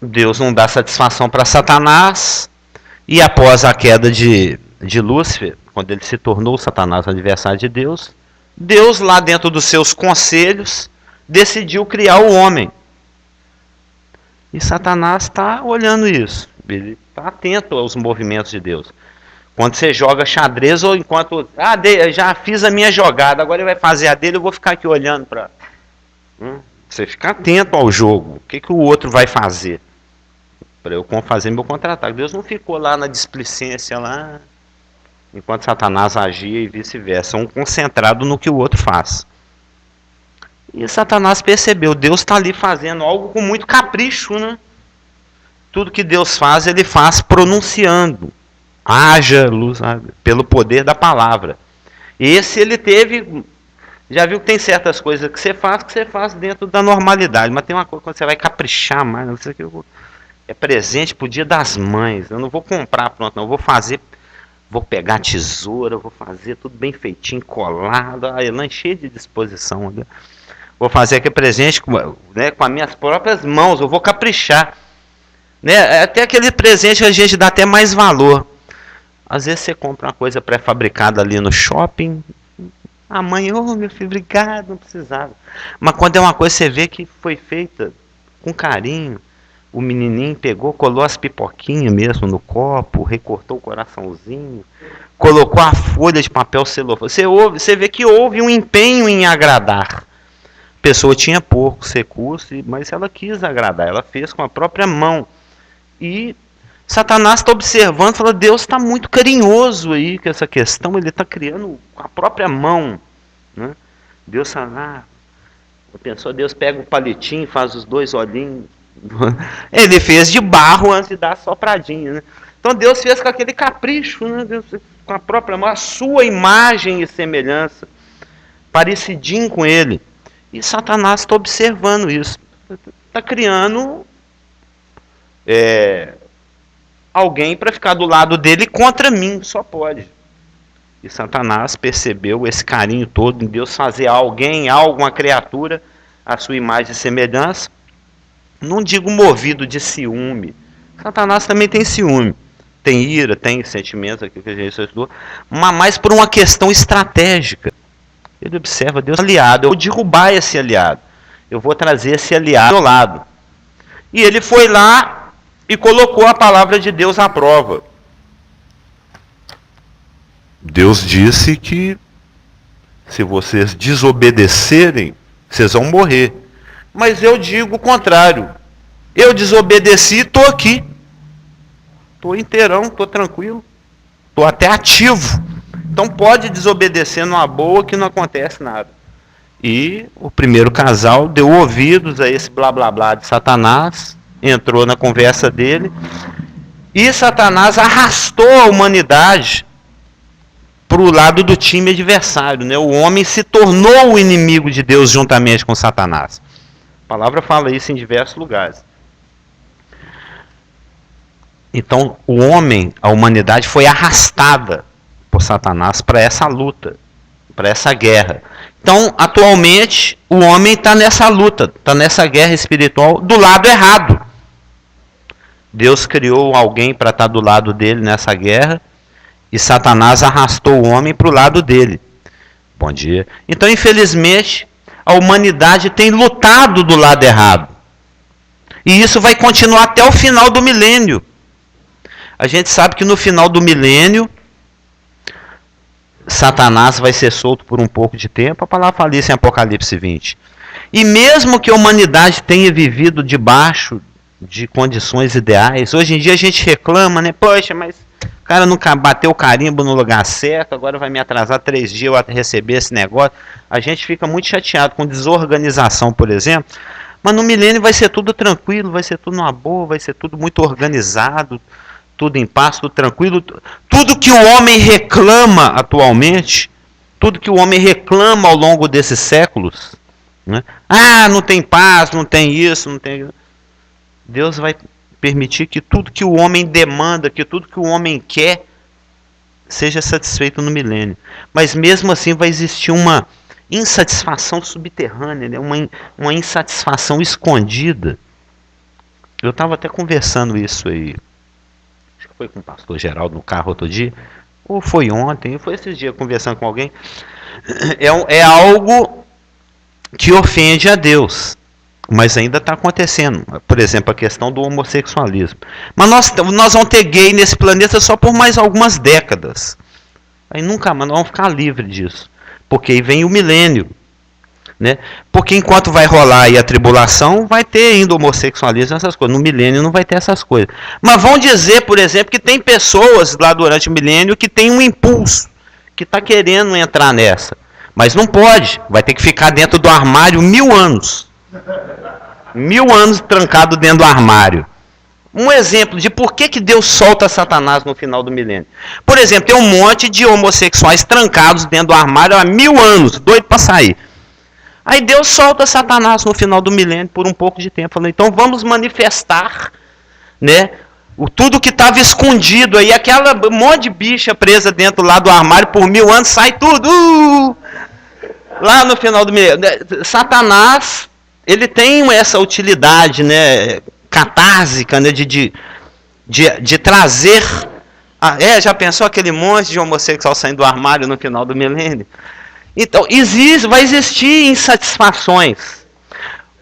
Deus não dá satisfação para Satanás, e após a queda de Lúcifer, quando ele se tornou Satanás o adversário de Deus, Deus, lá dentro dos seus conselhos, decidiu criar o homem. E Satanás está olhando isso. Ele está atento aos movimentos de Deus. Quando você joga xadrez, ou enquanto... já fiz a minha jogada, agora ele vai fazer a dele, eu vou ficar aqui olhando para... Você fica atento ao jogo. O que o outro vai fazer? Para eu fazer meu contra-ataque. Deus não ficou lá na displicência, lá, enquanto Satanás agia e vice-versa. Um concentrado no que o outro faz. E Satanás percebeu, Deus está ali fazendo algo com muito capricho, né? Tudo que Deus faz, ele faz pronunciando. Haja luz, pelo poder da palavra. Esse ele teve... Já viu que tem certas coisas que você faz dentro da normalidade. Mas tem uma coisa quando você vai caprichar mais. Não sei o que é presente pro Dia das Mães. Eu não vou comprar pronto, não. Eu vou fazer... Vou pegar a tesoura, vou fazer tudo bem feitinho, colado. Cheio de disposição. Né? Vou fazer aquele presente com as minhas próprias mãos. Eu vou caprichar. Né? Até aquele presente a gente dá até mais valor. Às vezes você compra uma coisa pré-fabricada ali no shopping. A mãe, meu filho, obrigado, não precisava. Mas quando é uma coisa você vê que foi feita com carinho. O menininho pegou, colou as pipoquinhas mesmo no copo, recortou o coraçãozinho, colocou a folha de papel celofane. Você vê que houve um empenho em agradar. A pessoa tinha poucos recursos, mas ela quis agradar, ela fez com a própria mão. E Satanás está observando, fala, Deus está muito carinhoso aí com essa questão, ele está criando com a própria mão. Né? Deus fala, Deus pega o palitinho, faz os dois olhinhos. Ele fez de barro antes de dar sopradinha. Né? Então Deus fez com aquele capricho, né? Deus, com a própria mão, a sua imagem e semelhança, parecidinho com ele. E Satanás está observando isso. Está criando alguém para ficar do lado dele contra mim, só pode. E Satanás percebeu esse carinho todo em Deus fazer alguém, alguma criatura, a sua imagem e semelhança. Não digo movido de ciúme. Satanás também tem ciúme. Tem ira, tem sentimentos, aqui que a gente estudou, mas mais por uma questão estratégica. Ele observa Deus aliado. Eu vou derrubar esse aliado. Eu vou trazer esse aliado ao lado. E ele foi lá e colocou a palavra de Deus à prova. Deus disse que se vocês desobedecerem, vocês vão morrer. Mas eu digo o contrário. Eu desobedeci e estou aqui. Estou inteirão, estou tranquilo. Estou até ativo. Então pode desobedecer numa boa que não acontece nada. E o primeiro casal deu ouvidos a esse blá blá blá de Satanás. Entrou na conversa dele. E Satanás arrastou a humanidade para o lado do time adversário. Né? O homem se tornou o inimigo de Deus juntamente com Satanás. A palavra fala isso em diversos lugares. Então, o homem, a humanidade foi arrastada por Satanás para essa luta, para essa guerra. Então, atualmente, o homem está nessa luta, está nessa guerra espiritual do lado errado. Deus criou alguém para estar do lado dele nessa guerra e Satanás arrastou o homem para o lado dele. Bom dia. Então, infelizmente, a humanidade tem lutado do lado errado. E isso vai continuar até o final do milênio. A gente sabe que no final do milênio, Satanás vai ser solto por um pouco de tempo. A palavra fala isso em Apocalipse 20. E mesmo que a humanidade tenha vivido debaixo de condições ideais, hoje em dia a gente reclama, né? Poxa, mas o cara nunca bateu o carimbo no lugar certo, agora vai me atrasar 3 dias eu receber esse negócio. A gente fica muito chateado com desorganização, por exemplo. Mas no milênio vai ser tudo tranquilo, vai ser tudo numa boa, vai ser tudo muito organizado, tudo em paz, tudo tranquilo. Tudo que o homem reclama atualmente, tudo que o homem reclama ao longo desses séculos, né? Não tem paz, não tem isso, não tem... Deus vai permitir que tudo que o homem demanda, que tudo que o homem quer, seja satisfeito no milênio. Mas mesmo assim vai existir uma insatisfação subterrânea, né? Uma insatisfação escondida. Eu estava até conversando isso aí, acho que foi com o pastor Geraldo no carro outro dia, ou foi ontem, foi esses dias conversando com alguém. É algo que ofende a Deus, mas ainda está acontecendo. Por exemplo, a questão do homossexualismo. Mas nós vamos ter gay nesse planeta só por mais algumas décadas. Aí nunca mais nós vamos ficar livres disso. Porque aí vem o milênio. Né? Porque enquanto vai rolar aí a tribulação, vai ter ainda homossexualismo, essas coisas. No milênio não vai ter essas coisas. Mas vão dizer, por exemplo, que tem pessoas lá durante o milênio que tem um impulso, que está querendo entrar nessa. Mas não pode. Vai ter que ficar dentro do armário 1000 anos. 1000 anos trancado dentro do armário. Um exemplo de por que Deus solta Satanás no final do milênio. Por exemplo, tem um monte de homossexuais trancados dentro do armário há 1000 anos, doido para sair. Aí Deus solta Satanás no final do milênio por um pouco de tempo. Falando, então vamos manifestar, né, tudo que estava escondido aí. Aquela monte de bicha presa dentro lá do armário por 1000 anos, sai tudo. Lá no final do milênio. Satanás, ele tem essa utilidade, né, catársica, né, de trazer... já pensou aquele monte de homossexual saindo do armário no final do milênio? Então, vai existir insatisfações.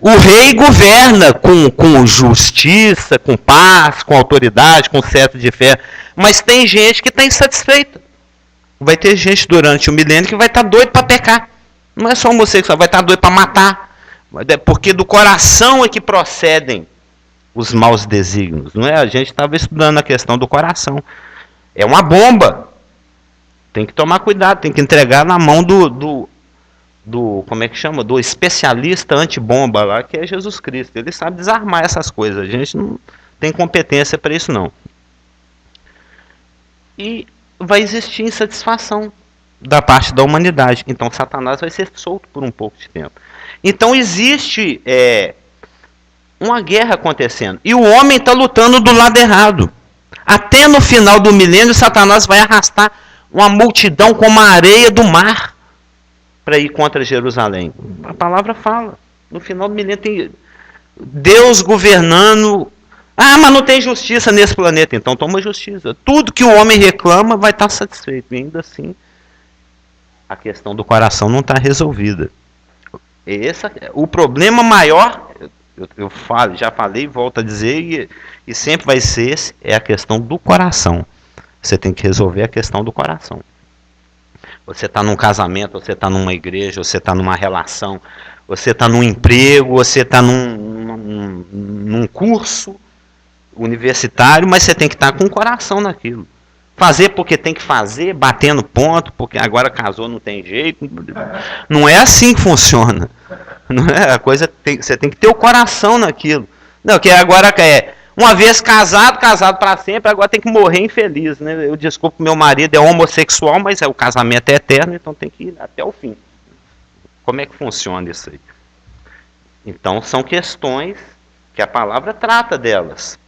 O rei governa com justiça, com paz, com autoridade, com certo de fé. Mas tem gente que está insatisfeita. Vai ter gente durante o milênio que vai estar doido para pecar. Não é só homossexual, vai estar doido para matar. Porque do coração é que procedem os maus desígnios. Não é? A gente estava estudando a questão do coração. É uma bomba. Tem que tomar cuidado, tem que entregar na mão do como é que chama? Do especialista antibomba lá, que é Jesus Cristo. Ele sabe desarmar essas coisas. A gente não tem competência para isso, não. E vai existir insatisfação da parte da humanidade. Então Satanás vai ser solto por um pouco de tempo. Então existe uma guerra acontecendo. E o homem está lutando do lado errado. Até no final do milênio, Satanás vai arrastar uma multidão como a areia do mar para ir contra Jerusalém. A palavra fala. No final do milênio tem Deus governando. Mas não tem justiça nesse planeta. Então toma justiça. Tudo que o homem reclama vai estar satisfeito. E ainda assim, a questão do coração não está resolvida. O problema maior, já falei, volto a dizer, e sempre vai ser esse, é a questão do coração. Você tem que resolver a questão do coração. Você está num casamento, você está numa igreja, você está numa relação, você está num emprego, você está num curso universitário, mas você tem que estar com o coração naquilo. Fazer porque tem que fazer, batendo ponto, porque agora casou, não tem jeito. Não é assim que funciona. Não é? A coisa você tem que ter o coração naquilo. Não, que agora uma vez casado para sempre, agora tem que morrer infeliz, né? Eu desculpo, meu marido é homossexual, mas o casamento é eterno, então tem que ir até o fim. Como é que funciona isso aí? Então são questões que a palavra trata delas.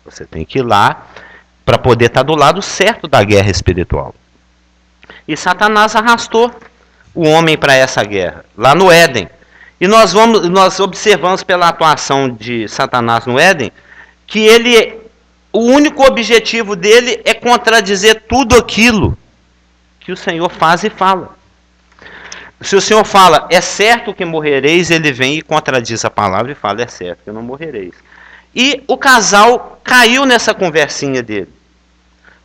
Você tem que ir lá para poder estar do lado certo da guerra espiritual. E Satanás arrastou o homem para essa guerra, lá no Éden. E nós observamos pela atuação de Satanás no Éden, que o único objetivo dele é contradizer tudo aquilo que o Senhor faz e fala. Se o Senhor fala, é certo que morrereis, ele vem e contradiz a palavra e fala, é certo que não morrereis. E o casal caiu nessa conversinha dele.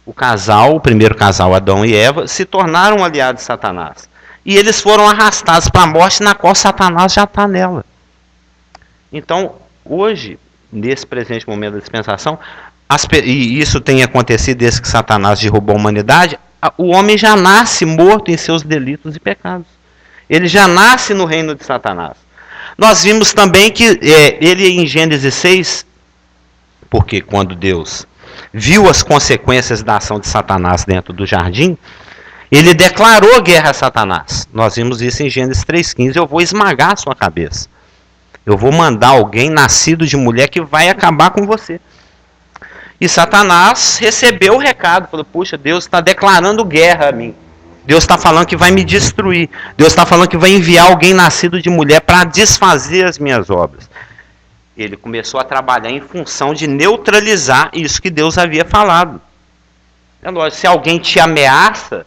O primeiro casal, Adão e Eva, se tornaram aliados de Satanás. E eles foram arrastados para a morte, na qual Satanás já está nela. Então, hoje, nesse presente momento da dispensação, e isso tem acontecido desde que Satanás derrubou a humanidade, o homem já nasce morto em seus delitos e pecados. Ele já nasce no reino de Satanás. Nós vimos também que ele em Gênesis 6, porque quando Deus viu as consequências da ação de Satanás dentro do jardim, ele declarou guerra a Satanás. Nós vimos isso em Gênesis 3,15, eu vou esmagar a sua cabeça. Eu vou mandar alguém nascido de mulher que vai acabar com você. E Satanás recebeu o recado, falou, puxa, Deus está declarando guerra a mim. Deus está falando que vai me destruir. Deus está falando que vai enviar alguém nascido de mulher para desfazer as minhas obras. Ele começou a trabalhar em função de neutralizar isso que Deus havia falado. É lógico, se alguém te ameaça,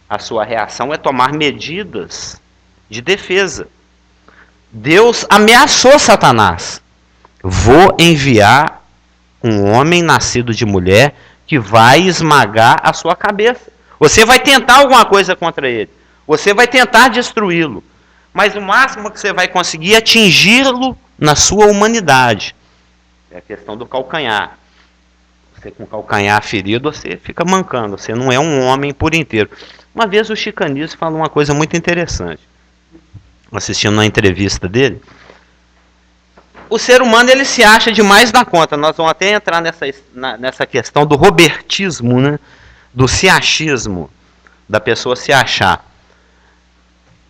a sua reação é tomar medidas de defesa. Deus ameaçou Satanás. Vou enviar um homem nascido de mulher que vai esmagar a sua cabeça. Você vai tentar alguma coisa contra ele. Você vai tentar destruí-lo. Mas o máximo que você vai conseguir é atingi-lo na sua humanidade. É a questão do calcanhar. Você com o calcanhar ferido, você fica mancando. Você não é um homem por inteiro. Uma vez o Chicanísio falou uma coisa muito interessante. Assistindo uma entrevista dele. O ser humano, ele se acha demais da conta. Nós vamos até entrar nessa questão do robertismo, né? Do se achismo, da pessoa se achar.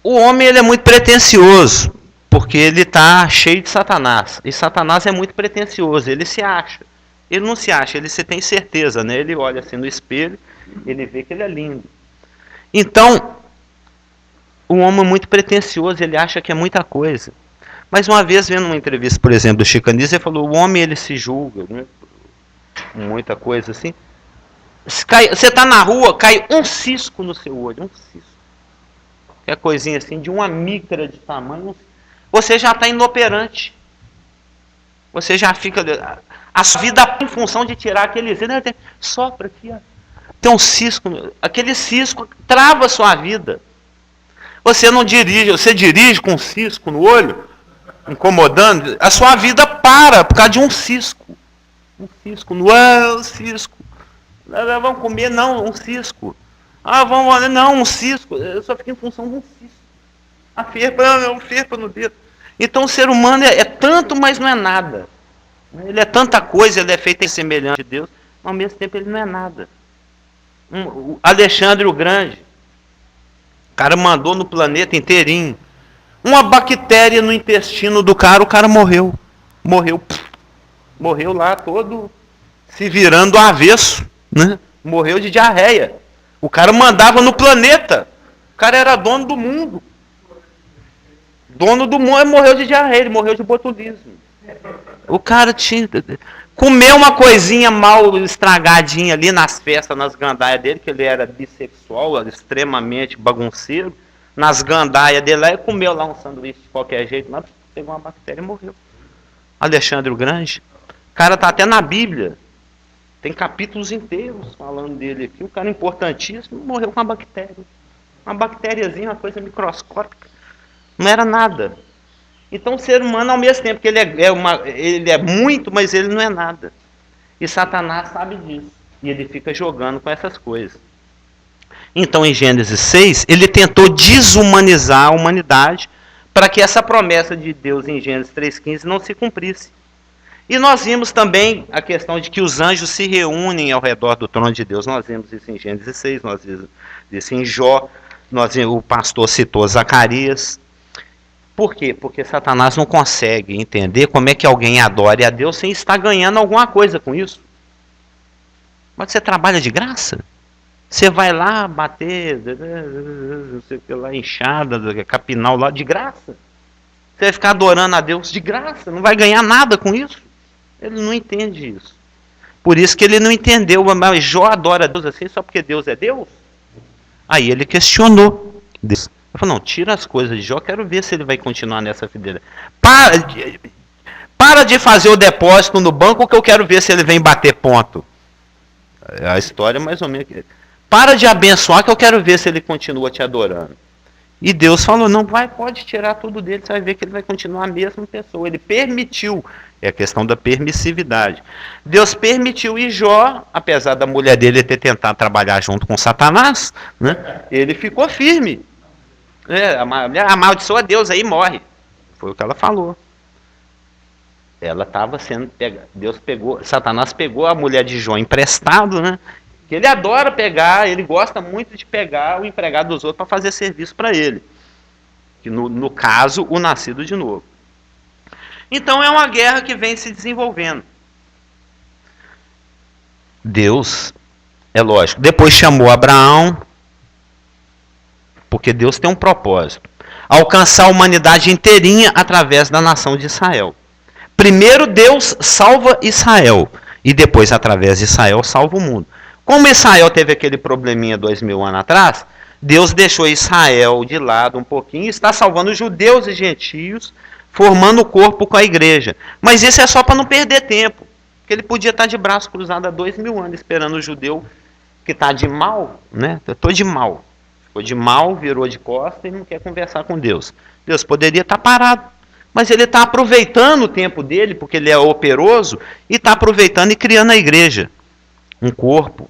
O homem, ele é muito pretensioso, porque ele está cheio de Satanás. E Satanás é muito pretensioso, ele se acha. Ele não se acha, ele se tem certeza, né? Ele olha assim no espelho, ele vê que ele é lindo. Então, o homem é muito pretensioso, ele acha que é muita coisa. Mas uma vez, vendo uma entrevista, por exemplo, do Chicanísio, ele falou, o homem, ele se julga, né? Muita coisa assim. Você está na rua, cai um cisco no seu olho, um cisco. É coisinha assim, de uma micra de tamanho, você já está inoperante. Você já fica... A sua vida em função de tirar aquele cisco, sopra aqui, ó. Tem um cisco, aquele cisco trava a sua vida. Você não dirige, você dirige com um cisco no olho, incomodando, a sua vida para por causa de um cisco. Um cisco, não, um cisco. Vamos comer, não, um cisco. Não, um cisco. Eu só fico em função de um cisco. A ferpa no dedo. Então o ser humano é tanto, mas não é nada. Ele é tanta coisa, ele é feito em semelhança de Deus, mas ao mesmo tempo ele não é nada. O Alexandre o Grande, o cara mandou no planeta inteirinho uma bactéria no intestino do cara, o cara morreu. Morreu lá todo se virando do avesso, né? Morreu de diarreia. O cara mandava no planeta. O cara era dono do mundo. Dono do mundo, morreu de diarreia, ele morreu de botulismo. O cara tinha... Comeu uma coisinha mal estragadinha ali nas festas, nas gandaias dele, que ele era bissexual, extremamente bagunceiro. Nas gandaias dele lá, ele comeu lá um sanduíche de qualquer jeito, lá pegou uma bactéria e morreu. Alexandre o Grande. O cara tá até na Bíblia. Tem capítulos inteiros falando dele aqui. O cara importantíssimo morreu com uma bactéria. Uma bactériazinha, uma coisa microscópica. Não era nada. Então o ser humano, ao mesmo tempo que ele é muito, mas ele não é nada. E Satanás sabe disso. E ele fica jogando com essas coisas. Então em Gênesis 6, ele tentou desumanizar a humanidade para que essa promessa de Deus em Gênesis 3,15 não se cumprisse. E nós vimos também a questão de que os anjos se reúnem ao redor do trono de Deus. Nós vimos isso em Gênesis 6, nós vimos isso em Jó, o pastor citou Zacarias. Por quê? Porque Satanás não consegue entender como é que alguém adore a Deus sem estar ganhando alguma coisa com isso. Mas você trabalha de graça? Você vai lá bater, não sei o que lá, enxada, capinal lá, de graça? Você vai ficar adorando a Deus de graça? Não vai ganhar nada com isso? Ele não entende isso. Por isso que ele não entendeu, mas Jó adora a Deus assim só porque Deus é Deus? Aí ele questionou Deus. Ele falou, não, tira as coisas de Jó, quero ver se ele vai continuar nessa fidelidade. Para de fazer o depósito no banco que eu quero ver se ele vem bater ponto. A história é mais ou menos... Para de abençoar que eu quero ver se ele continua te adorando. E Deus falou, não, pode tirar tudo dele, você vai ver que ele vai continuar a mesma pessoa. Ele permitiu, é a questão da permissividade. Deus permitiu, e Jó, apesar da mulher dele ter tentado trabalhar junto com Satanás, né, ele ficou firme. A mulher amaldiçoa Deus, aí morre. Foi o que ela falou. Ela estava sendo pegada. Satanás pegou a mulher de Jó emprestado, né? Que ele adora pegar, ele gosta muito de pegar o empregado dos outros para fazer serviço para ele. Que no caso, o nascido de novo. Então é uma guerra que vem se desenvolvendo. Deus, é lógico, depois chamou Abraão, porque Deus tem um propósito. Alcançar a humanidade inteirinha através da nação de Israel. Primeiro Deus salva Israel, e depois, através de Israel, salva o mundo. Como Israel teve aquele probleminha 2000 anos atrás, Deus deixou Israel de lado um pouquinho e está salvando judeus e gentios, formando o corpo com a igreja. Mas isso é só para não perder tempo, porque ele podia estar de braço cruzado há 2000 anos esperando o judeu que está de mal, né? Eu estou de mal. Ficou de mal, virou de costa e não quer conversar com Deus. Deus poderia estar parado, mas ele está aproveitando o tempo dele, porque ele é operoso, e está aproveitando e criando a igreja. Um corpo,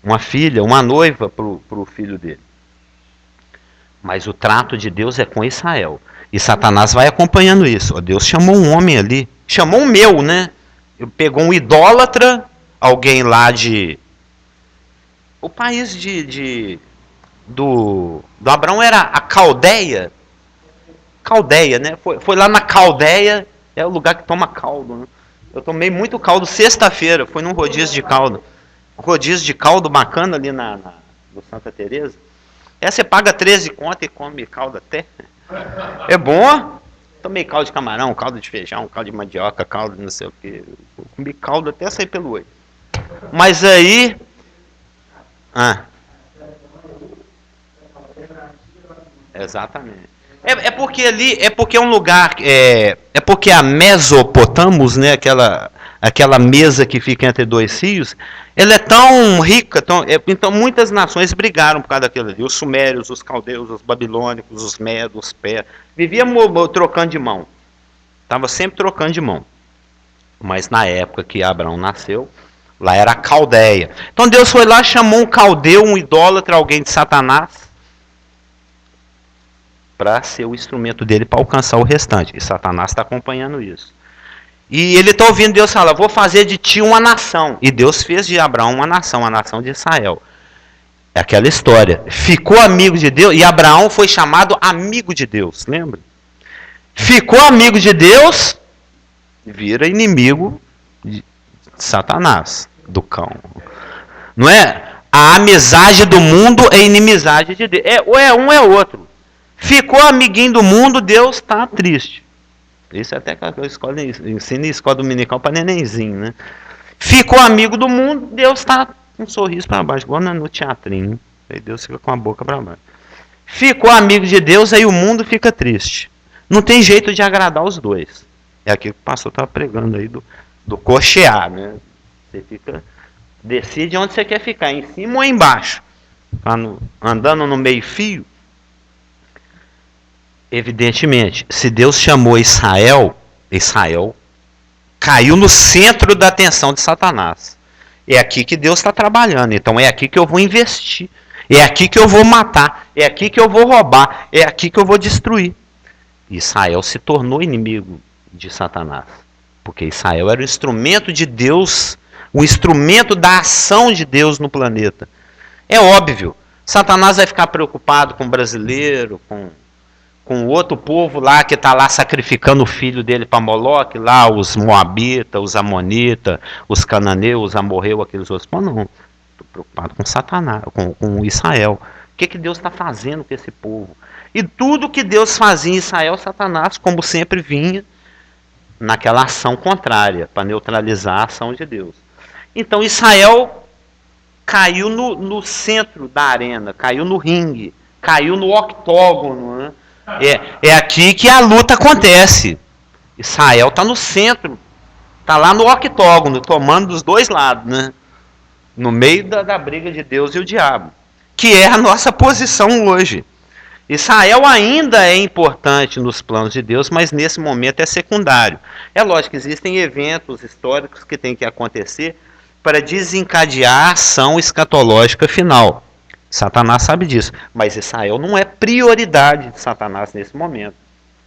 uma filha, uma noiva para o filho dele. Mas o trato de Deus é com Israel. E Satanás vai acompanhando isso. Deus chamou um homem ali. Chamou um meu, né? Pegou um idólatra, alguém lá de... O país do Abraão era a Caldeia. Caldeia, né? Foi lá na Caldeia, é o lugar que toma caldo, né? Eu tomei muito caldo sexta-feira, foi num rodízio de caldo. Rodízio de caldo bacana ali no Santa Teresa. Você paga 13 conto e come caldo até. É bom. Tomei caldo de camarão, caldo de feijão, caldo de mandioca, caldo de não sei o que. Comi caldo até sair pelo olho. Mas aí... Exatamente. É porque ali, é porque é um lugar, é porque a Mesopotamos, né, aquela mesa que fica entre dois rios, ela é tão rica, então muitas nações brigaram por causa daquilo ali. Os sumérios, os caldeus, os babilônicos, os medos, os pés, viviam trocando de mão. Estava sempre trocando de mão. Mas na época que Abraão nasceu, lá era a Caldeia. Então Deus foi lá, chamou um caldeu, um idólatra, alguém de Satanás, para ser o instrumento dele para alcançar o restante. E Satanás está acompanhando isso. E ele está ouvindo Deus falar, vou fazer de ti uma nação. E Deus fez de Abraão uma nação, a nação de Israel. É aquela história. Ficou amigo de Deus, e Abraão foi chamado amigo de Deus, lembra? Ficou amigo de Deus, vira inimigo de Satanás, do cão. Não é? A amizade do mundo é inimizade de Deus. Ou é um, é outro. Ficou amiguinho do mundo, Deus está triste. Isso é até que eu ensino em escola dominical para nenenzinho, né? Ficou amigo do mundo, Deus está com um sorriso para baixo, igual no teatrinho. Aí Deus fica com a boca para baixo. Ficou amigo de Deus, aí o mundo fica triste. Não tem jeito de agradar os dois. É aquilo que o pastor estava pregando aí do cochear, né? Você decide onde você quer ficar, em cima ou embaixo. Andando no meio fio. Evidentemente, se Deus chamou Israel caiu no centro da atenção de Satanás. É aqui que Deus está trabalhando, então é aqui que eu vou investir, é aqui que eu vou matar, é aqui que eu vou roubar, é aqui que eu vou destruir. Israel se tornou inimigo de Satanás, porque Israel era o instrumento de Deus, o instrumento da ação de Deus no planeta. É óbvio, Satanás vai ficar preocupado com o brasileiro, com outro povo lá que está lá sacrificando o filho dele para Moloque, lá os Moabitas, os Amonitas, os Cananeus, os Amorreus, aqueles outros. Pô, não, estou preocupado com Satanás, com Israel. O que Deus está fazendo com esse povo? E tudo que Deus fazia em Israel, Satanás, como sempre, vinha naquela ação contrária, para neutralizar a ação de Deus. Então Israel caiu no centro da arena, caiu no ringue, caiu no octógono, né? É aqui que a luta acontece. Israel está no centro, está lá no octógono, tomando dos dois lados, né? No meio da briga de Deus e o diabo, que é a nossa posição hoje. Israel ainda é importante nos planos de Deus, mas nesse momento é secundário. É lógico que existem eventos históricos que têm que acontecer para desencadear a ação escatológica final. Satanás sabe disso, mas Israel não é prioridade de Satanás nesse momento.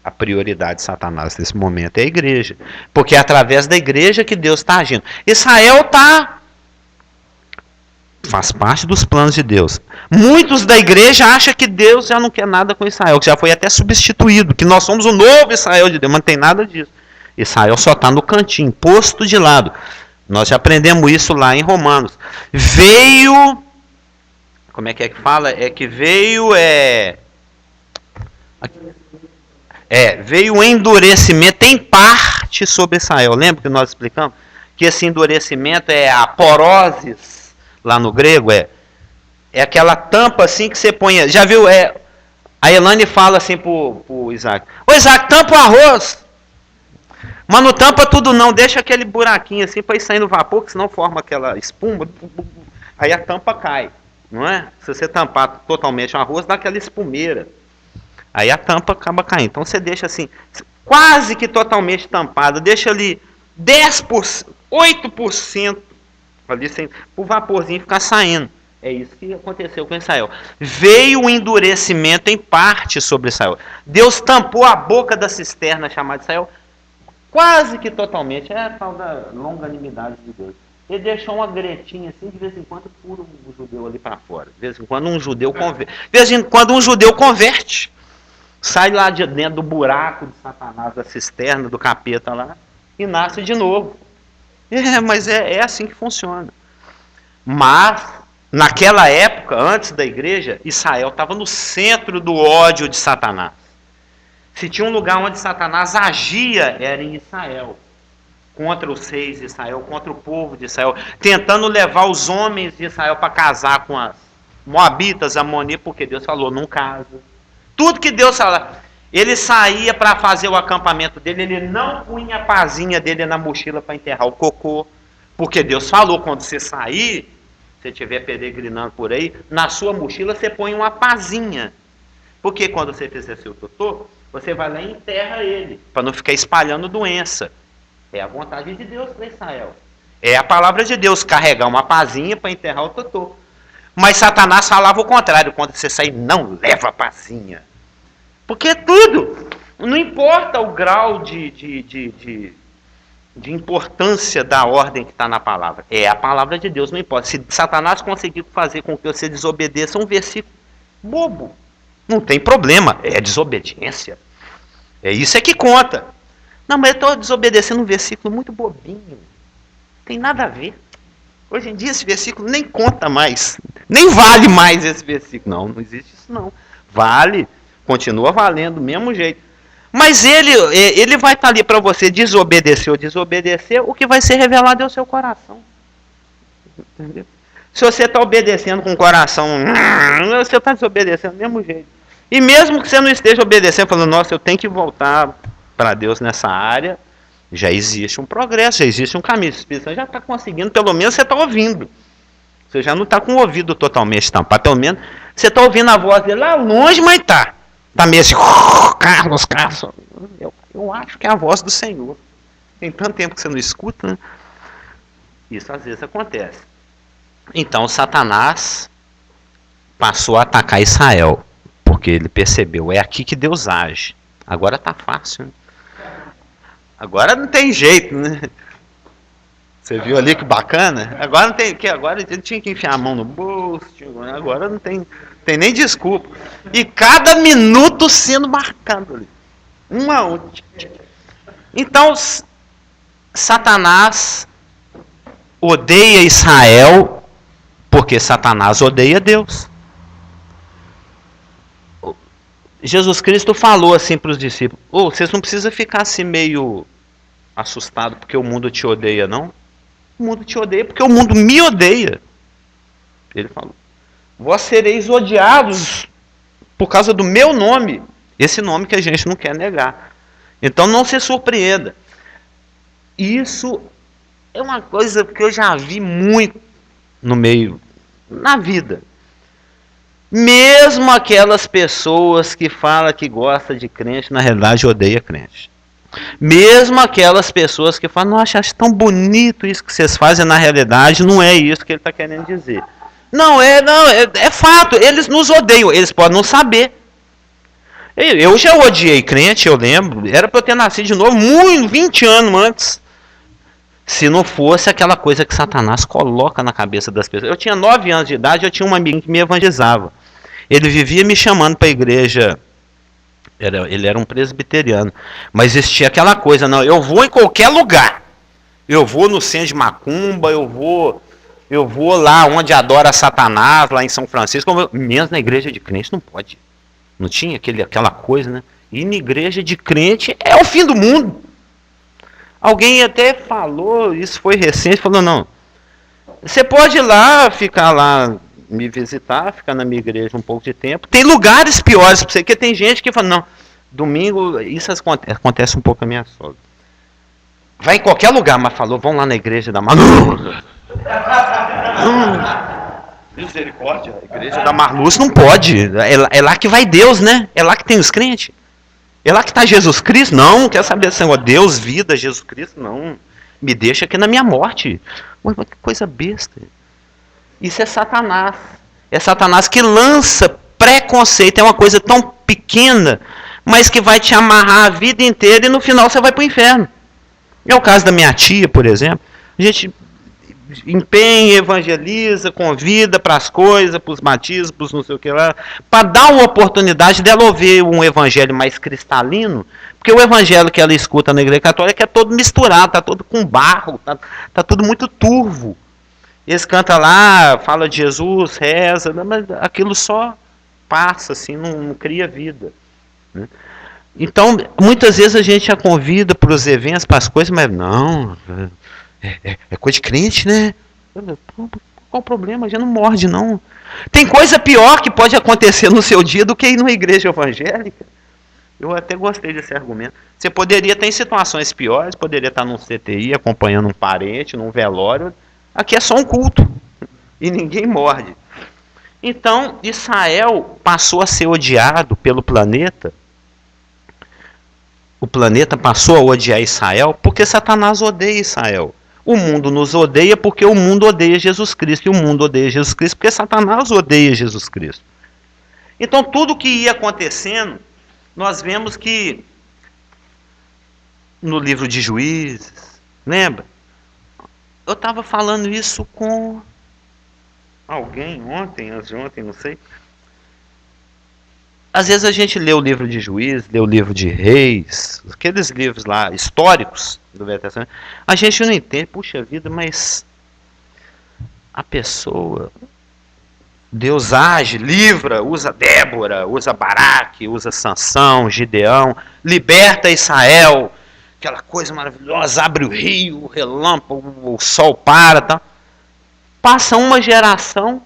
A prioridade de Satanás nesse momento é a igreja, porque é através da igreja que Deus está agindo. Israel faz parte dos planos de Deus. Muitos da igreja acham que Deus já não quer nada com Israel, que já foi até substituído, que nós somos o novo Israel de Deus, mas não tem nada disso. Israel só está no cantinho, posto de lado. Nós já aprendemos isso lá em Romanos. Veio... Como é que fala? É que veio Veio o endurecimento em parte sobre Israel. Lembra que nós explicamos? Que esse endurecimento é a porosis, lá no grego, é aquela tampa assim que você põe. Já viu? A Elane fala assim pro Isaac: Ô Isaac, tampa o arroz. Mas não tampa tudo não, deixa aquele buraquinho assim para ir saindo vapor, que senão forma aquela espuma. Aí a tampa cai, não é? Se você tampar totalmente o arroz, dá aquela espumeira. Aí a tampa acaba caindo. Então você deixa assim, quase que totalmente tampada, deixa ali 10%, 8% ali sem o vaporzinho ficar saindo. É isso que aconteceu com Israel. Veio o endurecimento em parte sobre Israel. Deus tampou a boca da cisterna chamada Israel, quase que totalmente. É a tal da longanimidade de Deus. Ele deixou uma gretinha assim, de vez em quando pula um judeu ali para fora. De vez em quando um judeu converte. De vez em quando um judeu converte. Sai lá de dentro do buraco de Satanás, da cisterna, do capeta lá, e nasce de novo. Mas é assim que funciona. Mas, naquela época, antes da igreja, Israel estava no centro do ódio de Satanás. Se tinha um lugar onde Satanás agia, era em Israel. Contra os reis de Israel, contra o povo de Israel, tentando levar os homens de Israel para casar com as moabitas, amonitas, porque Deus falou, não casa. Tudo que Deus fala, ele saía para fazer o acampamento dele, ele não punha a pazinha dele na mochila para enterrar o cocô, porque Deus falou, quando você sair, se estiver peregrinando por aí, na sua mochila você põe uma pazinha, porque quando você fizer seu totô, você vai lá e enterra ele, para não ficar espalhando doença. É a vontade de Deus para Israel. É a palavra de Deus, carregar uma pazinha para enterrar o totô. Mas Satanás falava o contrário, quando você sair, não leva a pazinha. Porque tudo, não importa o grau de importância da ordem que está na palavra. É a palavra de Deus, não importa. Se Satanás conseguir fazer com que você desobedeça um versículo bobo, não tem problema, é desobediência. É isso que conta. Não, mas eu estou desobedecendo um versículo muito bobinho. Não tem nada a ver. Hoje em dia esse versículo nem conta mais. Nem vale mais esse versículo. Não existe isso não. Vale. Continua valendo do mesmo jeito. Mas ele vai estar ali para você desobedecer ou desobedecer, o que vai ser revelado é o seu coração. Entendeu? Se você está obedecendo com o coração, você está desobedecendo do mesmo jeito. E mesmo que você não esteja obedecendo, falando, nossa, eu tenho que voltar para Deus nessa área, já existe um progresso, já existe um caminho. O Espírito Santo já está conseguindo, pelo menos você está ouvindo. Você já não está com o ouvido totalmente tampado, pelo menos você está ouvindo a voz dele lá longe, mas está. Está meio assim, Carlos. Eu acho que é a voz do Senhor. Tem tanto tempo que você não escuta, né? Isso às vezes acontece. Então Satanás passou a atacar Israel, porque ele percebeu, é aqui que Deus age. Agora está fácil, né? Agora não tem jeito, né? Você viu ali que bacana? Agora não tem, agora ele tinha que enfiar a mão no bolso, agora não tem nem desculpa. E cada minuto sendo marcado ali. Uma outra. Então, Satanás odeia Israel porque Satanás odeia Deus. Jesus Cristo falou assim para os discípulos, vocês não precisam ficar assim meio assustados porque o mundo te odeia, não. O mundo te odeia porque o mundo me odeia. Ele falou, vós sereis odiados por causa do meu nome. Esse nome que a gente não quer negar. Então não se surpreenda. Isso é uma coisa que eu já vi muito no meio, na vida. Mesmo aquelas pessoas que falam que gosta de crente, na realidade odeia crente. Mesmo aquelas pessoas que falam, nossa, acho tão bonito isso que vocês fazem, na realidade não é isso que ele está querendo dizer. Não, é fato, eles nos odeiam, eles podem não saber. Eu já odiei crente, eu lembro, era para eu ter nascido de novo 20 anos antes. Se não fosse aquela coisa que Satanás coloca na cabeça das pessoas. Eu tinha 9 anos de idade, eu tinha um amigo que me evangelizava. Ele vivia me chamando para a igreja. Ele era um presbiteriano. Mas existia aquela coisa, não, eu vou em qualquer lugar. Eu vou no centro de Macumba, eu vou lá onde adora Satanás, lá em São Francisco. Menos na igreja de crente, não pode. Não tinha aquela coisa, né? Ir na igreja de crente é o fim do mundo. Alguém até falou, isso foi recente, falou, não, você pode ir lá, ficar lá, me visitar, ficar na minha igreja um pouco de tempo. Tem lugares piores para você, porque tem gente que fala, não, domingo, isso acontece um pouco com a minha sogra. Vai em qualquer lugar, mas falou, vão lá na igreja da Marluz. Misericórdia, a igreja da Marluz não pode. É lá que vai Deus, né? É lá que tem os crentes. É lá que está Jesus Cristo? Não, quer saber desse negócio. Deus, vida, Jesus Cristo? Não. Me deixa aqui na minha morte. Mas que coisa besta. Isso é Satanás. É Satanás que lança preconceito. É uma coisa tão pequena, mas que vai te amarrar a vida inteira e no final você vai para o inferno. É o caso da minha tia, por exemplo. A gente empenha, evangeliza, convida para as coisas, para os batismos, para os não sei o que lá, para dar uma oportunidade dela ouvir um evangelho mais cristalino, porque o evangelho que ela escuta na igreja católica é todo misturado, está todo com barro, tá tudo muito turvo. Eles cantam lá, fala de Jesus, reza, mas aquilo só passa, assim, não cria vida, né? Então, muitas vezes a gente a convida para os eventos, para as coisas, mas não, é coisa de crente, né? Qual o problema? Já não morde, não. Tem coisa pior que pode acontecer no seu dia do que ir numa igreja evangélica. Eu até gostei desse argumento. Você poderia ter em situações piores, poderia estar num CTI acompanhando um parente, num velório. Aqui é só um culto. E ninguém morde. Então, Israel passou a ser odiado pelo planeta. O planeta passou a odiar Israel porque Satanás odeia Israel. O mundo nos odeia porque o mundo odeia Jesus Cristo. E o mundo odeia Jesus Cristo porque Satanás odeia Jesus Cristo. Então, tudo que ia acontecendo, nós vemos que no livro de Juízes, lembra? Eu estava falando isso com alguém ontem, não sei. Às vezes a gente lê o livro de Juízes, lê o livro de Reis, aqueles livros lá históricos do Velho Testamento, a gente não entende, puxa vida, mas a pessoa, Deus age, livra, usa Débora, usa Baraque, usa Sansão, Gideão, liberta Israel, aquela coisa maravilhosa, abre o rio, o relâmpago, o sol para, tá? Passa uma geração,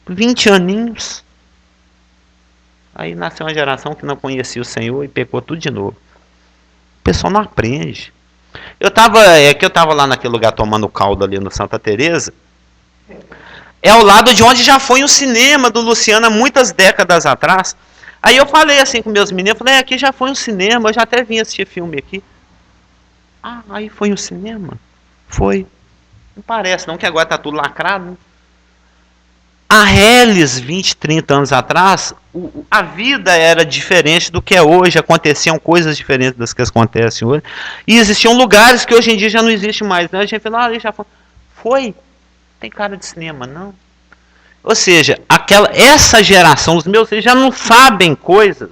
20 aninhos, aí nasceu uma geração que não conhecia o Senhor e pecou tudo de novo. O pessoal não aprende. Eu estava lá naquele lugar tomando caldo ali no Santa Teresa. É ao lado de onde já foi um cinema do Luciano há muitas décadas atrás. Aí eu falei assim com meus meninos, falei, aqui já foi um cinema, eu já até vim assistir filme aqui. Ah, aí foi um cinema? Foi. Não parece não, que agora está tudo lacrado, né? A Reles, 20, 30 anos atrás, a vida era diferente do que é hoje, aconteciam coisas diferentes das que acontecem hoje, e existiam lugares que hoje em dia já não existem mais, né? A gente fala, ali já foi, tem cara de cinema, não. Ou seja, essa geração, os meus filhos já não sabem coisas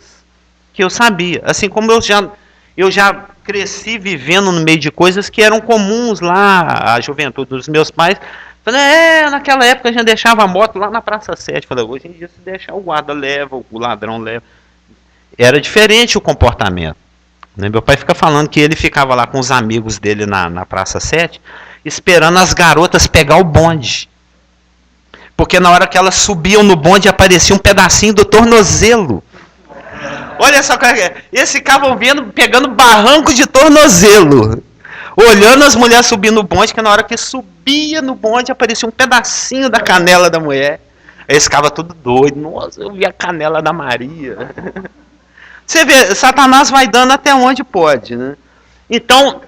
que eu sabia, assim como eu já cresci vivendo no meio de coisas que eram comuns lá, a juventude dos meus pais. Falei, naquela época a gente deixava a moto lá na Praça 7. Falei, hoje em dia se deixar o guarda leva, o ladrão leva. Era diferente o comportamento. Meu pai fica falando que ele ficava lá com os amigos dele na Praça 7, esperando as garotas pegar o bonde. Porque na hora que elas subiam no bonde aparecia um pedacinho do tornozelo. Olha só, eles ficavam pegando barranco de tornozelo. Olhando as mulheres subindo no bonde, que na hora que subia no bonde aparecia um pedacinho da canela da mulher. Aí eles ficavam tudo doido. Nossa, eu vi a canela da Maria. Você vê, Satanás vai dando até onde pode, né? Então,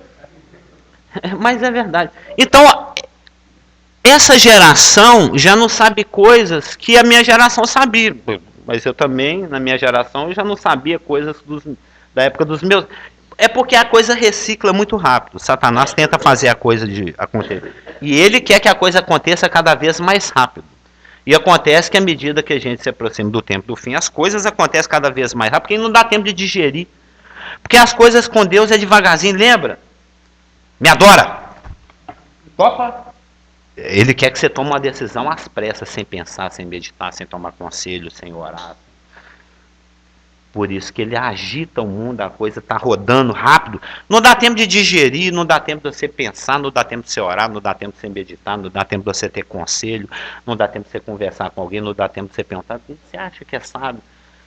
mas é verdade. Então, essa geração já não sabe coisas que a minha geração sabia. Mas eu também, na minha geração, eu já não sabia coisas da época dos meus. É porque a coisa recicla muito rápido. Satanás tenta fazer a coisa acontecer. E ele quer que a coisa aconteça cada vez mais rápido. E acontece que à medida que a gente se aproxima do tempo do fim, as coisas acontecem cada vez mais rápido, porque não dá tempo de digerir. Porque as coisas com Deus é devagarzinho, lembra? Me adora. Topa. Ele quer que você tome uma decisão às pressas, sem pensar, sem meditar, sem tomar conselho, sem orar. Por isso que ele agita o mundo, a coisa está rodando rápido. Não dá tempo de digerir, não dá tempo de você pensar, não dá tempo de você orar, não dá tempo de você meditar, não dá tempo de você ter conselho, não dá tempo de você conversar com alguém, não dá tempo de você perguntar, você acha que é sábio?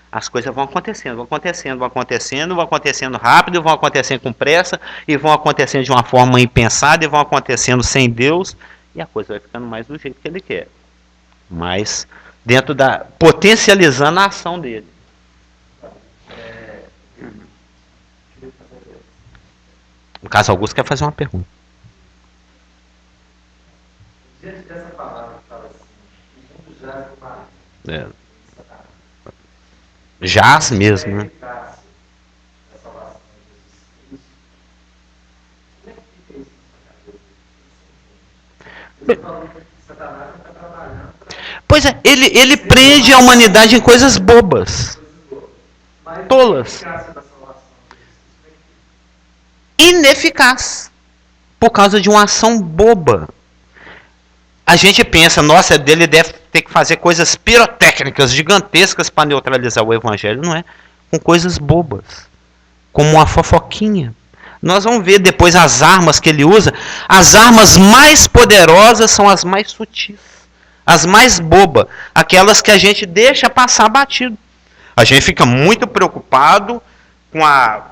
As coisas vão acontecendo, vão acontecendo, vão acontecendo, vão acontecendo rápido, vão acontecendo com pressa, e vão acontecendo de uma forma impensada, e vão acontecendo sem Deus, e a coisa vai ficando mais do jeito que ele quer. Mas dentro da... potencializando a ação dele. No caso, Augusto quer fazer uma pergunta. Diante dessa palavra que fala assim, o mundo jaz no mar. Jaz mesmo, né? Pois é, ele prende a humanidade em coisas bobas, tolas, ineficaz, por causa de uma ação boba. A gente pensa, nossa, ele deve ter que fazer coisas pirotécnicas, gigantescas para neutralizar o evangelho. Não é, com coisas bobas, como uma fofoquinha. Nós vamos ver depois as armas que ele usa. As armas mais poderosas são as mais sutis, as mais bobas, aquelas que a gente deixa passar batido. A gente fica muito preocupado com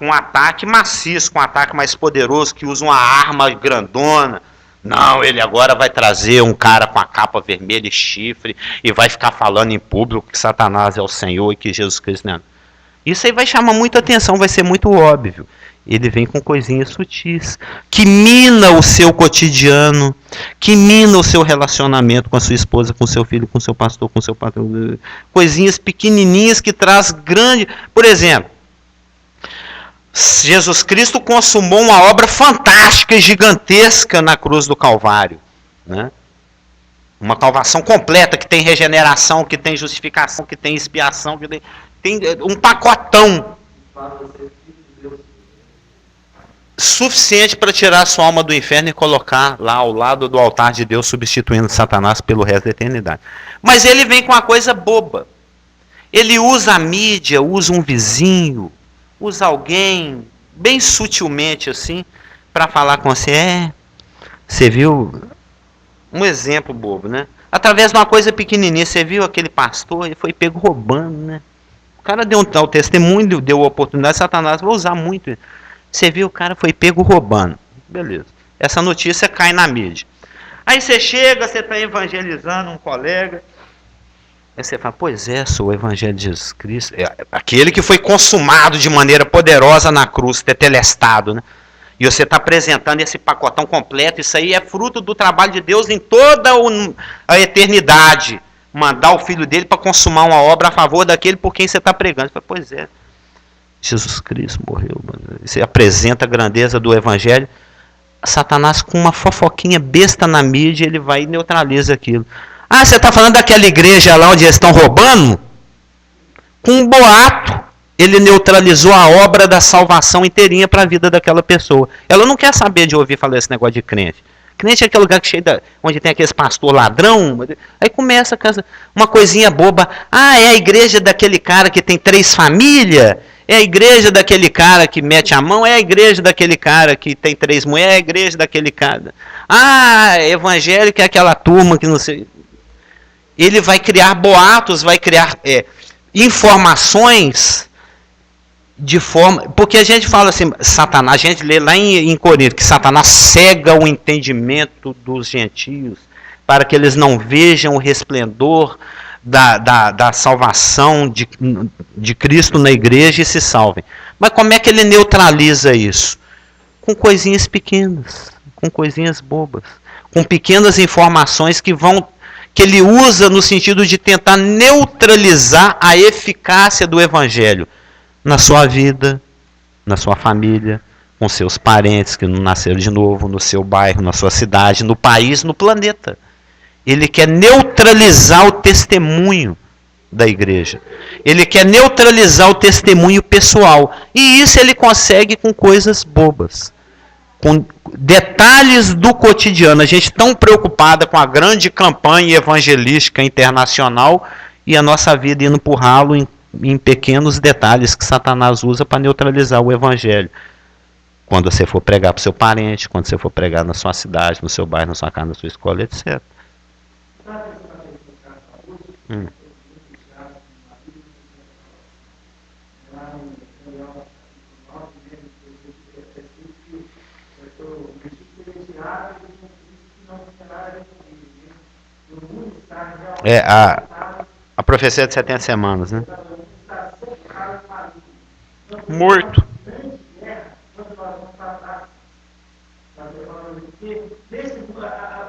um ataque maciço, com um ataque mais poderoso, que usa uma arma grandona. Não, ele agora vai trazer um cara com a capa vermelha e chifre e vai ficar falando em público que Satanás é o Senhor e que Jesus Cristo não é. Isso aí vai chamar muita atenção, vai ser muito óbvio. Ele vem com coisinhas sutis, que mina o seu cotidiano, que mina o seu relacionamento com a sua esposa, com o seu filho, com o seu pastor, com o seu patrão. Coisinhas pequenininhas que traz grande... Por exemplo, Jesus Cristo consumou uma obra fantástica e gigantesca na cruz do Calvário, né? Uma salvação completa, que tem regeneração, que tem justificação, que tem expiação, que tem um pacotão suficiente para tirar a sua alma do inferno e colocar lá ao lado do altar de Deus, substituindo Satanás pelo resto da eternidade. Mas ele vem com uma coisa boba. Ele usa a mídia, usa um vizinho, usa alguém, bem sutilmente assim, para falar com você. Você viu? Um exemplo bobo, né? Através de uma coisa pequenininha, você viu aquele pastor, ele foi pego roubando, né? O cara deu um tal testemunho, deu a oportunidade, Satanás vai usar muito. Você viu, o cara foi pego roubando. Beleza. Essa notícia cai na mídia. Aí você chega, você está evangelizando um colega. Aí você fala, pois é, sou o evangelho de Jesus Cristo. É aquele que foi consumado de maneira poderosa na cruz, tetelestado, né? E você está apresentando esse pacotão completo. Isso aí é fruto do trabalho de Deus em toda a eternidade. Mandar o filho dele para consumar uma obra a favor daquele por quem você está pregando. Você fala, pois é, Jesus Cristo morreu. Você apresenta a grandeza do evangelho. Satanás, com uma fofoquinha besta na mídia, ele vai e neutraliza aquilo. Ah, você está falando daquela igreja lá onde eles estão roubando? Com um boato, ele neutralizou a obra da salvação inteirinha para a vida daquela pessoa. Ela não quer saber de ouvir falar esse negócio de crente. Crente é aquele lugar que onde tem aqueles pastor ladrão. Aí começa uma coisinha boba. Ah, é a igreja daquele cara que tem 3 famílias? É a igreja daquele cara que mete a mão? É a igreja daquele cara que tem 3 mulheres? É a igreja daquele cara. Ah, evangélico é aquela turma que não sei... Ele vai criar boatos, vai criar informações de forma... Porque a gente fala assim, Satanás, a gente lê lá em Corinto, que Satanás cega o entendimento dos gentios, para que eles não vejam o resplendor da salvação de Cristo na igreja e se salvem. Mas como é que ele neutraliza isso? Com coisinhas pequenas, com coisinhas bobas, com pequenas informações que ele usa no sentido de tentar neutralizar a eficácia do evangelho na sua vida, na sua família, com seus parentes que não nasceram de novo, no seu bairro, na sua cidade, no país, no planeta. Ele quer neutralizar o testemunho da igreja. Ele quer neutralizar o testemunho pessoal. E isso ele consegue com coisas bobas, com detalhes do cotidiano. A gente tão preocupada com a grande campanha evangelística internacional e a nossa vida indo por ralo em pequenos detalhes que Satanás usa para neutralizar o evangelho. Quando você for pregar para o seu parente, quando você for pregar na sua cidade, no seu bairro, na sua casa, na sua escola, etc. É a profecia de 70 semanas, né? Morto.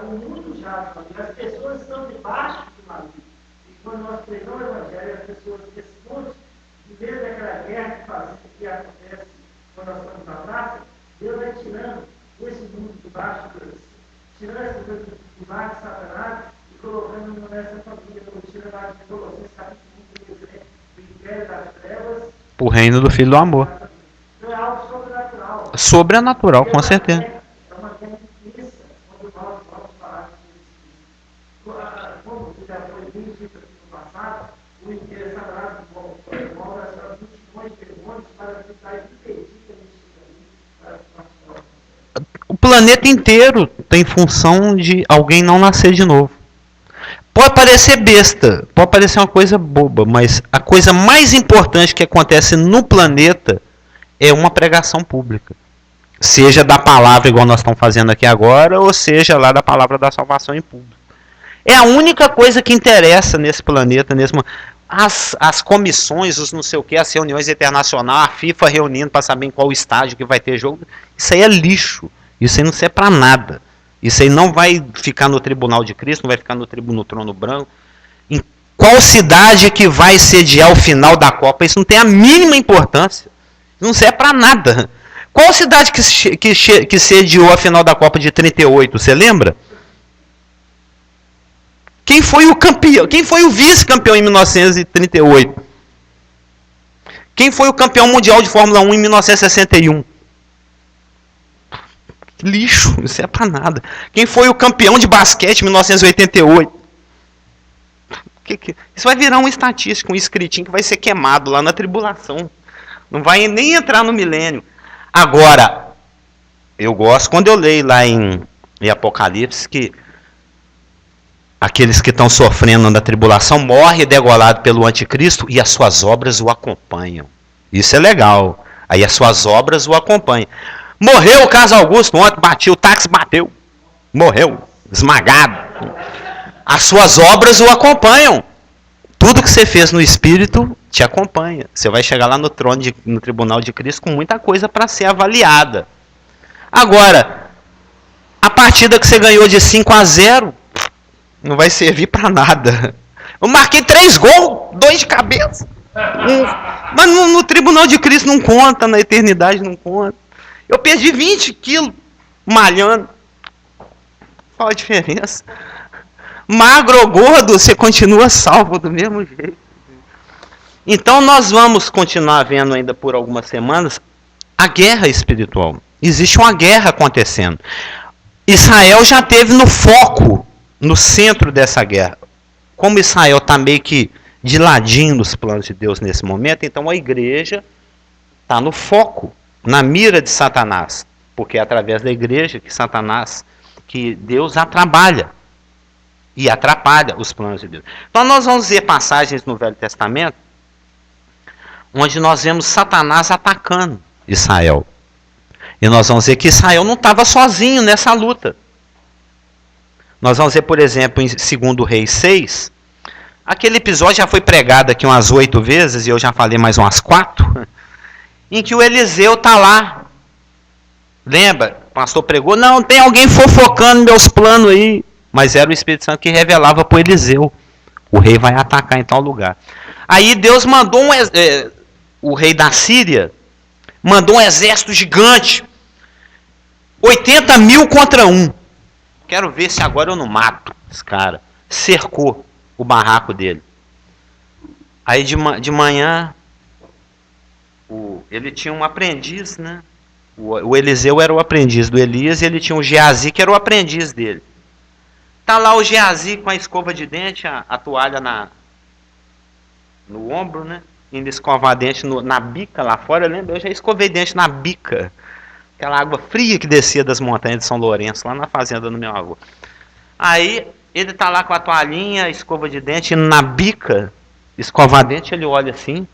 O mundo já, as pessoas estão debaixo do maligno. E quando nós pregamos o evangelho, as pessoas respondem, em vez daquela guerra que acontece quando nós estamos na praça, Deus vai tirando esse mundo debaixo deles, tirando esse mundo debaixo de Satanás e colocando nessa família, como tira lá de Colossenses capítulo 1, do império das trevas, o reino do Filho do Amor. Então é algo sobrenatural. Sobrenatural, com certeza. É uma guerra intensa, quando nós vamos falar disso. Como já foi bem dito aqui no passado, o inteiro Satanás move as multidões de demônios para tentar impedir que a gente chegue ali. O planeta inteiro tem função de alguém não nascer de novo. Pode parecer besta, pode parecer uma coisa boba, mas a coisa mais importante que acontece no planeta é uma pregação pública. Seja da palavra, igual nós estamos fazendo aqui agora, ou seja lá da palavra da salvação em público. É a única coisa que interessa nesse planeta, as comissões, os não sei o que, as reuniões internacionais, a FIFA reunindo para saber em qual estádio que vai ter jogo, isso aí é lixo. Isso aí não serve para nada. Isso aí não vai ficar no tribunal de Cristo, não vai ficar no trono branco. Em qual cidade que vai sediar o final da Copa? Isso não tem a mínima importância. Não serve para nada. Qual cidade que sediou a final da Copa de 38? Você lembra? Quem foi o campeão? Quem foi o vice-campeão em 1938? Quem foi o campeão mundial de Fórmula 1 em 1961? Lixo, isso é pra nada. Quem foi o campeão de basquete em 1988? Isso vai virar uma estatística, um escritinho que vai ser queimado lá na tribulação. Não vai nem entrar no milênio. Agora, eu gosto quando eu leio lá em Apocalipse que aqueles que estão sofrendo na tribulação morrem degolado pelo anticristo e as suas obras o acompanham. Isso é legal. Aí as suas obras o acompanham. Morreu o Carlos Augusto ontem, o táxi bateu. Morreu, esmagado. As suas obras o acompanham. Tudo que você fez no Espírito te acompanha. Você vai chegar lá no trono, no tribunal de Cristo com muita coisa para ser avaliada. Agora, a partida que você ganhou de 5-0 não vai servir para nada. Eu marquei 3 gols, 2 de cabeça. Mas no tribunal de Cristo não conta, na eternidade não conta. Eu perdi 20 quilos malhando. Qual a diferença? Magro ou gordo, você continua salvo do mesmo jeito. Então nós vamos continuar vendo ainda por algumas semanas a guerra espiritual. Existe uma guerra acontecendo. Israel já esteve no foco, no centro dessa guerra. Como Israel está meio que de ladinho nos planos de Deus nesse momento, então a igreja está no foco, na mira de Satanás, porque é através da igreja que Deus trabalha e atrapalha os planos de Deus. Então nós vamos ver passagens no Velho Testamento onde nós vemos Satanás atacando Israel. E nós vamos ver que Israel não estava sozinho nessa luta. Nós vamos ver, por exemplo, em 2 Reis 6, aquele episódio já foi pregado aqui umas 8 vezes, e eu já falei mais umas 4, em que o Eliseu está lá. Lembra? O pastor pregou, não, tem alguém fofocando meus planos aí. Mas era o Espírito Santo que revelava para o Eliseu. O rei vai atacar em tal lugar. Aí Deus mandou o rei da Síria, mandou um exército gigante. 80 mil contra 1. Quero ver se agora eu não mato esse cara. Cercou o barraco dele. Aí de manhã, ele tinha um aprendiz, né? O Eliseu era o aprendiz do Elias e ele tinha o Geazi, que era o aprendiz dele. Tá lá o Geazi com a escova de dente, a toalha no ombro, né? indo escovar dente na bica lá fora. Eu lembro, eu já escovei dente na bica. Aquela água fria que descia das montanhas de São Lourenço, lá na fazenda do meu avô. Aí ele tá lá com a toalhinha, escova de dente, indo na bica, escovar dente, ele olha assim,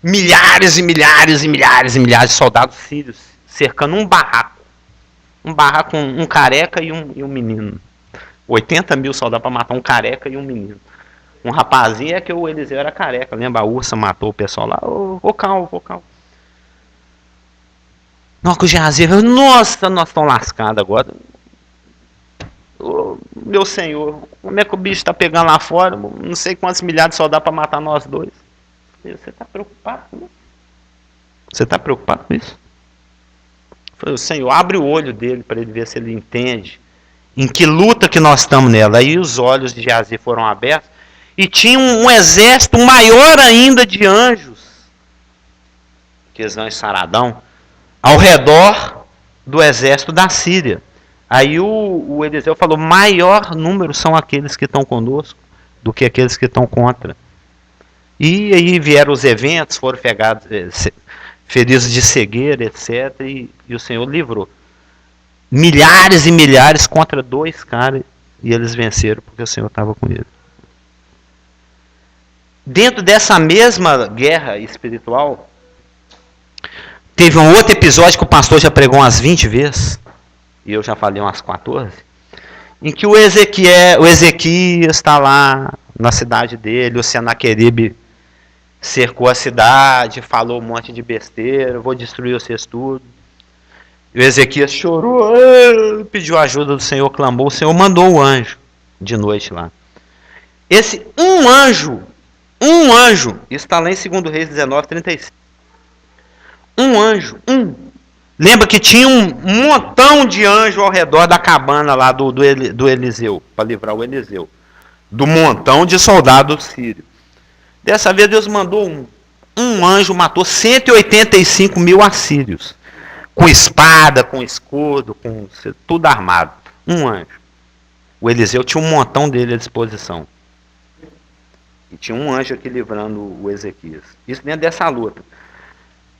milhares e milhares e milhares e milhares de soldados sírios cercando um barraco. Um barraco com um careca e um menino. 80 mil soldados para matar um careca e um menino. Um rapazinho é que o Eliseu era careca. Lembra? A ursa matou o pessoal lá. Ô calmo, ô calmo. Nossa, o Geazi falou, nossa, nós estamos lascados agora. Ô, meu senhor, como é que o bicho está pegando lá fora? Não sei quantos milhares de soldados para matar nós dois. Você está preocupado com isso? Você está preocupado com isso? Falei, Senhor, abre o olho dele para ele ver se ele entende em que luta que nós estamos nela. Aí os olhos de Geazi foram abertos e tinha um exército maior ainda de anjos, que os anjos saradão, ao redor do exército da Síria. Aí o Eliseu falou, maior número são aqueles que estão conosco do que aqueles que estão contra. E aí vieram os eventos, foram feridos de cegueira, etc. E o Senhor livrou. Milhares e milhares contra 2 caras. E eles venceram porque o Senhor estava com eles. Dentro dessa mesma guerra espiritual, teve um outro episódio que o pastor já pregou umas 20 vezes. E eu já falei umas 14. Em que o Ezequias está lá na cidade dele, o Senaqueribe cercou a cidade, falou um monte de besteira, vou destruir vocês tudo. E o Ezequias chorou, pediu ajuda do Senhor, clamou, o Senhor mandou o anjo de noite lá. Esse um anjo, está lá em 2 Reis 19, 35. Um anjo. Lembra que tinha um montão de anjo ao redor da cabana lá do Eliseu, para livrar o Eliseu. Do montão de soldados sírios. Dessa vez Deus mandou um anjo, matou 185 mil assírios. Com espada, com escudo, com tudo armado. Um anjo. O Eliseu tinha um montão dele à disposição. E tinha um anjo aqui livrando o Ezequias. Isso dentro dessa luta.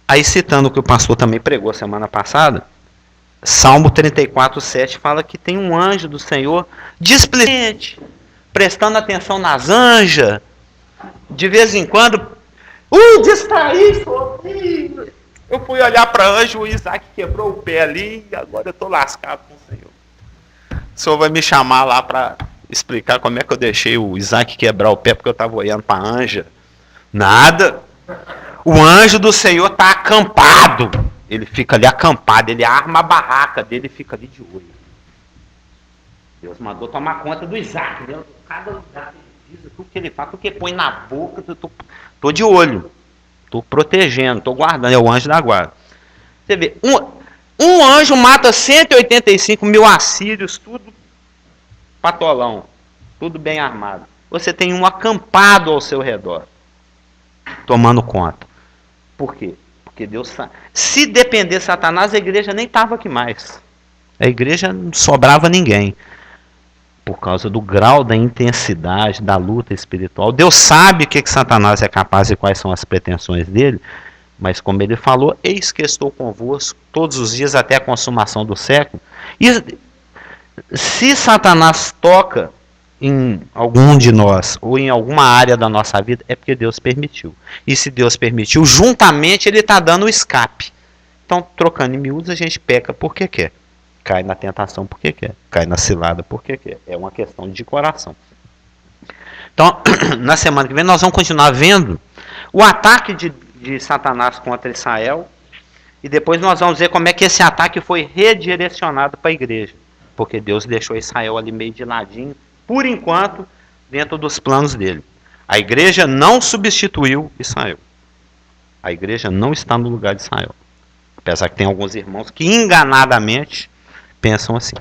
Aí citando o que o pastor também pregou semana passada, Salmo 34, 7 fala que tem um anjo do Senhor displicente, prestando atenção nas anjas, de vez em quando, distraí, eu fui olhar para anjo, o Isaac quebrou o pé ali, e agora eu estou lascado com o Senhor. O Senhor vai me chamar lá para explicar como é que eu deixei o Isaac quebrar o pé, porque eu estava olhando para a anja. Nada. O anjo do Senhor está acampado. Ele fica ali acampado, ele arma a barraca dele e fica ali de olho. Deus mandou tomar conta do Isaac. Cada lugar que ele diz, tudo que ele faz, tudo que ele põe na boca, estou de olho. Estou protegendo, estou guardando. É o anjo da guarda. Você vê, um anjo mata 185 mil assírios, tudo patolão, tudo bem armado. Você tem um acampado ao seu redor, tomando conta. Por quê? Porque Deus sabe. Se depender de Satanás, a igreja nem estava aqui mais. A igreja não sobrava ninguém. Por causa do grau da intensidade da luta espiritual. Deus sabe o que Satanás é capaz e quais são as pretensões dele. Mas como ele falou, eis que estou convosco todos os dias até a consumação do século. E se Satanás toca em algum de nós, ou em alguma área da nossa vida, é porque Deus permitiu. E se Deus permitiu, juntamente ele está dando o escape. Então, trocando em miúdos, a gente peca porque quer. Cai na tentação porque quer. Cai na cilada porque quer. É uma questão de coração. Então, na semana que vem, nós vamos continuar vendo o ataque de Satanás contra Israel. E depois nós vamos ver como é que esse ataque foi redirecionado para a igreja. Porque Deus deixou Israel ali meio de ladinho, por enquanto, dentro dos planos dele. A igreja não substituiu Israel. A igreja não está no lugar de Israel. Apesar que tem alguns irmãos que enganadamente pensam assim.